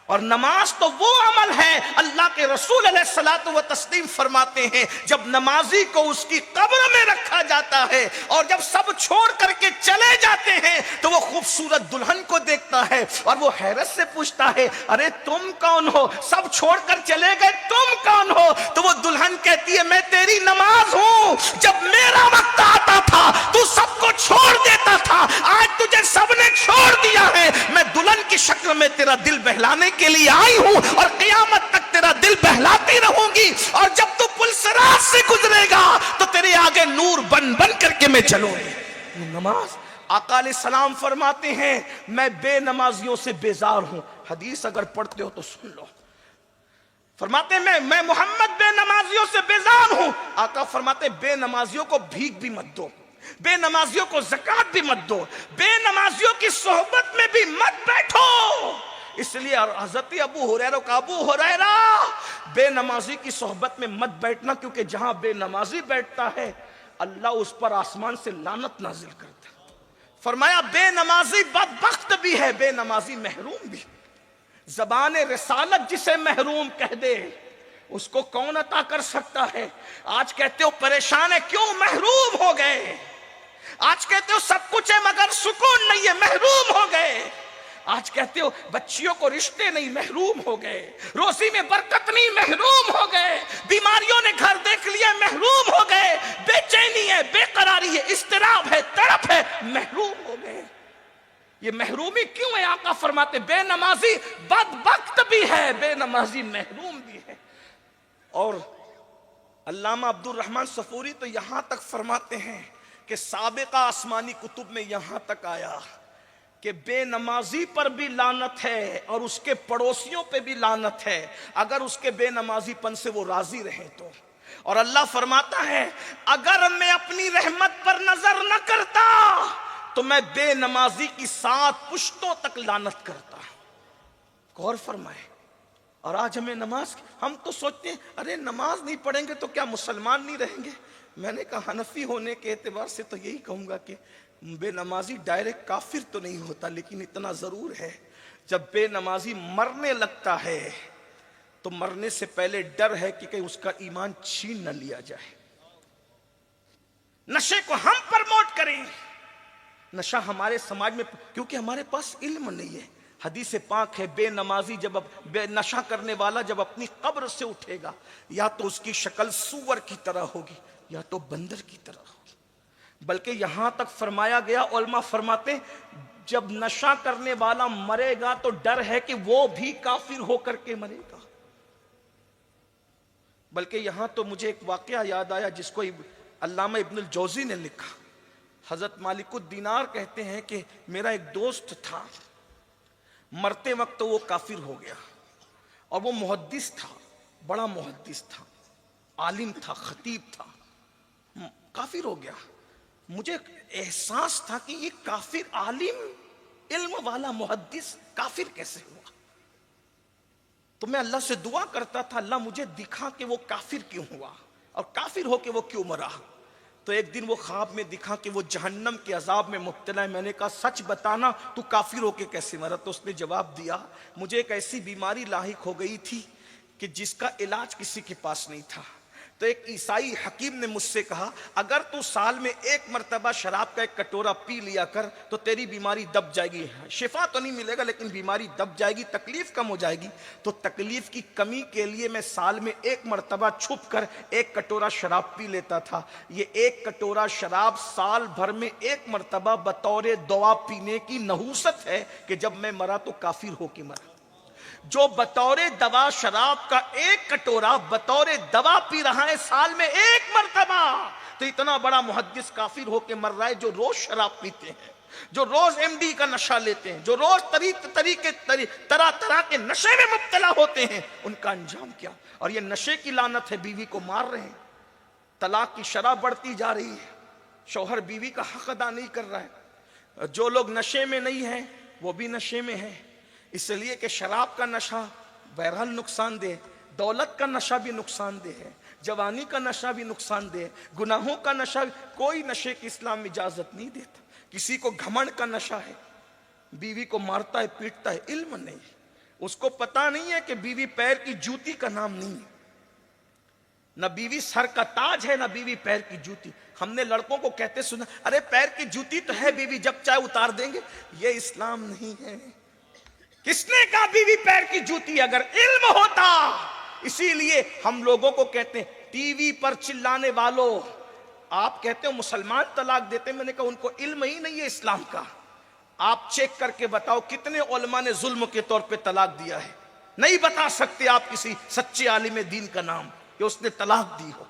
اور نماز تو وہ عمل ہے، اللہ کے رسول علیہ الصلوۃ والتسلیم فرماتے ہیں جب نمازی کو اس کی قبر میں رکھا جاتا ہے اور جب سب چھوڑ کر کے چلے جاتے ہیں تو وہ خوبصورت دلہن کو دیکھتا ہے اور وہ حیرت سے پوچھتا ہے ارے تم کون ہو، سب چھوڑ کر چلے گئے، تم کون ہو؟ تو وہ دلہن کہتی ہے میں تیری نماز ہوں، جب میرا وقت آتا تھا تو سب کو چھوڑ دیتا تھا، آج تجھے سب نے چھوڑ دیا ہے، میں دلہن کی شکل میں تیرا دل بہلانے کے لیے آئی ہوں اور قیامت تک تیرا دل بہلاتی رہوں گی، اور جب تو پل صراط سے گزرے گا تو تیرے آگے نور بن بن کر کے میں چلوں گی۔ نماز، آقا علیہ السلام فرماتے ہیں میں بے نمازیوں سے بیزار ہوں، حدیث اگر پڑھتے ہو تو سن لو، فرماتے ہیں میں محمد بے نمازیوں سے بیزار ہوں، آقا فرماتے ہیں بے نمازیوں کو بھیک بھی مت دو، بے نمازیوں کو زکوٰۃ بھی مت دو، بے نمازیوں کی صحبت میں بھی مت بیٹھو۔ اس لیے حضرت ابو ہریرہ کا ابو ہریرہ بے نمازی کی صحبت میں مت بیٹھنا، کیونکہ جہاں بے نمازی بیٹھتا ہے اللہ اس پر آسمان سے لعنت نازل کرتا ہے۔ فرمایا بے نمازی بدبخت بھی ہے، بے نمازی محروم بھی۔ زبان رسالت جسے محروم کہہ دے اس کو کون عطا کر سکتا ہے؟ آج کہتے ہو پریشان ہے، کیوں محروم ہو گئے؟ آج کہتے ہو سب کچھ ہے مگر سکون نہیں ہے، محروم ہو گئے۔ آج کہتے ہو بچیوں کو رشتے نہیں، محروم ہو گئے۔ روزی میں برکت نہیں، محروم ہو گئے۔ بیماریوں نے گھر دیکھ لیا، محروم ہو گئے۔ بے چینی ہے، بے قراری ہے، اضطراب ہے، تڑپ ہے، محروم ہو گئے۔ یہ محرومی کیوں ہے؟ آقا فرماتے بے نمازی بدبخت بھی ہے، بے نمازی محروم بھی ہے۔ اور علامہ عبد الرحمن صفوری تو یہاں تک فرماتے ہیں کہ سابقہ آسمانی کتب میں یہاں تک آیا کہ بے نمازی پر بھی لعنت ہے اور اس کے پڑوسیوں پہ بھی لعنت ہے اگر اس کے بے نمازی پن سے وہ راضی رہیں تو۔ اور اللہ فرماتا ہے اگر میں اپنی رحمت پر نظر نہ کرتا تو میں بے نمازی کی 7 پشتوں تک لعنت کرتا۔ غور فرمائے۔ اور آج ہمیں نماز، ہم تو سوچتے ہیں ارے نماز نہیں پڑھیں گے تو کیا مسلمان نہیں رہیں گے؟ میں نے کہا حنفی ہونے کے اعتبار سے تو یہی کہوں گا کہ بے نمازی ڈائریکٹ کافر تو نہیں ہوتا، لیکن اتنا ضرور ہے جب بے نمازی مرنے لگتا ہے تو مرنے سے پہلے ڈر ہے کہ کہیں اس کا ایمان چھین نہ لیا جائے۔ نشے کو ہم پرموٹ کریں، نشہ ہمارے سماج میں، کیونکہ ہمارے پاس علم نہیں ہے۔ حدیث پاک ہے بے نمازی جب بے نشہ کرنے والا جب اپنی قبر سے اٹھے گا یا تو اس کی شکل سور کی طرح ہوگی یا تو بندر کی طرح ہوگی۔ بلکہ یہاں تک فرمایا گیا، علماء فرماتے جب نشہ کرنے والا مرے گا تو ڈر ہے کہ وہ بھی کافر ہو کر کے مرے گا۔ بلکہ یہاں تو مجھے ایک واقعہ یاد آیا جس کو علامہ ابن الجوزی نے لکھا۔ حضرت مالک الدینار کہتے ہیں کہ میرا ایک دوست تھا، مرتے وقت تو وہ کافر ہو گیا، اور وہ محدث تھا، بڑا محدث تھا، عالم تھا، خطیب تھا، کافر ہو گیا۔ مجھے احساس تھا کہ یہ کافر عالم، علم والا محدث کافر کیسے ہوا؟ تو میں اللہ سے دعا کرتا تھا اللہ مجھے دکھا کہ وہ کافر کیوں ہوا اور کافر ہو کے وہ کیوں مرا۔ تو ایک دن وہ خواب میں دکھا کہ وہ جہنم کے عذاب میں مبتلا ہے۔ میں نے کہا سچ بتانا تو کافر ہو کے کیسے مرا؟ تو اس نے جواب دیا مجھے ایک ایسی بیماری لاحق ہو گئی تھی کہ جس کا علاج کسی کے پاس نہیں تھا۔ تو ایک عیسائی حکیم نے مجھ سے کہا اگر تو سال میں 1 مرتبہ شراب کا 1 کٹورا پی لیا کر تو تیری بیماری دب جائے گی، شفا تو نہیں ملے گا لیکن بیماری دب جائے گی، تکلیف کم ہو جائے گی۔ تو تکلیف کی کمی کے لیے میں سال میں 1 مرتبہ چھپ کر 1 کٹورا شراب پی لیتا تھا۔ یہ 1 کٹورا شراب سال بھر میں 1 مرتبہ بطور دوا پینے کی نحوست ہے کہ جب میں مرا تو کافر ہو کے مرا۔ جو بطور دوا شراب کا 1 کٹورا بطور دوا پی رہا ہے سال میں 1 مرتبہ، تو اتنا بڑا محدث کافر ہو کے مر رہا ہے جو روز شراب پیتے ہیں، جو روز MD کا نشہ لیتے ہیں، جو روز طرح طرح کے نشے میں مبتلا ہوتے ہیں، ان کا انجام کیا؟ اور یہ نشے کی لعنت ہے، بیوی کو مار رہے ہیں، طلاق کی شرح بڑھتی جا رہی ہے، شوہر بیوی کا حق ادا نہیں کر رہا ہے۔ جو لوگ نشے میں نہیں ہیں وہ بھی نشے میں ہیں، اس لیے کہ شراب کا نشہ بہرحال نقصان دہ، دولت کا نشہ بھی نقصان دہ ہے، جوانی کا نشہ بھی نقصان دہ، گناہوں کا نشہ، کوئی نشے کی اسلام اجازت نہیں دیتا۔ کسی کو گھمنڈ کا نشہ ہے، بیوی کو مارتا ہے، پیٹتا ہے، علم نہیں، اس کو پتا نہیں ہے کہ بیوی پیر کی جوتی کا نام نہیں ہے، نہ بیوی سر کا تاج ہے، نہ بیوی پیر کی جوتی۔ ہم نے لڑکوں کو کہتے سنا، ارے پیر کی جوتی تو ہے بیوی، جب چاہے اتار دیں گے۔ یہ اسلام نہیں ہے۔ کس نے کہا بیوی پیر کی جوتی؟ اگر علم ہوتا۔ اسی لیے ہم لوگوں کو کہتے ہیں ٹی وی پر چلانے والوں، آپ کہتے ہو مسلمان طلاق دیتے، میں نے کہا ان کو علم ہی نہیں ہے اسلام کا۔ آپ چیک کر کے بتاؤ کتنے علماء نے ظلم کے طور پہ طلاق دیا ہے؟ نہیں بتا سکتے آپ کسی سچے عالم دین کا نام کہ اس نے طلاق دی ہو۔